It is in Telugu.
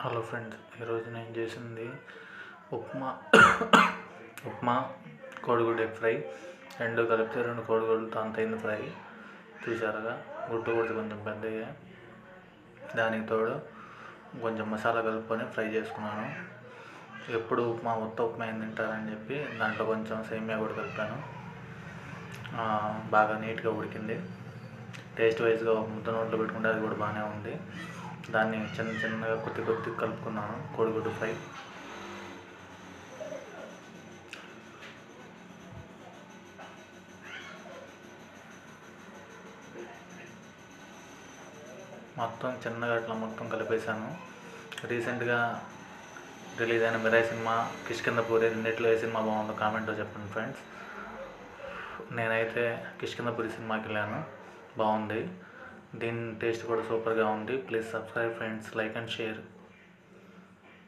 హలో ఫ్రెండ్స్, ఈరోజు నేను చేసింది ఉప్మా ఉప్మా కోడిగుడ్డు ఎగ్ ఫ్రై, రెండు కలిపితే 2 కోడిగుడ్లు తాంతైన ఫ్రై. చూసారుగా, గుడ్డు కూడా కొంచెం పెద్దగా, దానికి తోడు కొంచెం మసాలా కలుపుకొని ఫ్రై చేసుకున్నాను. ఎప్పుడు ఉత్త ఉప్మా ఏం తింటారని చెప్పి దాంట్లో కొంచెం సేమియా కూడా కలిపాను. బాగా నీట్గా ఉడికింది. టేస్ట్ వైజ్గా ముద్ద నోట్లో పెట్టుకుంటే అది కూడా బాగానే ఉంది. దాన్ని చిన్నగా కొద్ది కలుపుకున్నాను. కోడిగుడ్డు ఫ్రై మొత్తం చిన్నగా అట్లా మొత్తం కలిపేశాను. రీసెంట్గా రిలీజ్ అయిన మిరాయి సినిమా, కిష్కింధపురి రెండిట్లో ఏ సినిమా బాగుందో కామెంట్లో చెప్పండి ఫ్రెండ్స్. నేనైతే కిష్కింధపురి సినిమాకి వెళ్ళాను, బాగుంది. దీని టేస్ట్ కూడా సూపర్గా ఉంది. Please subscribe friends, like and share.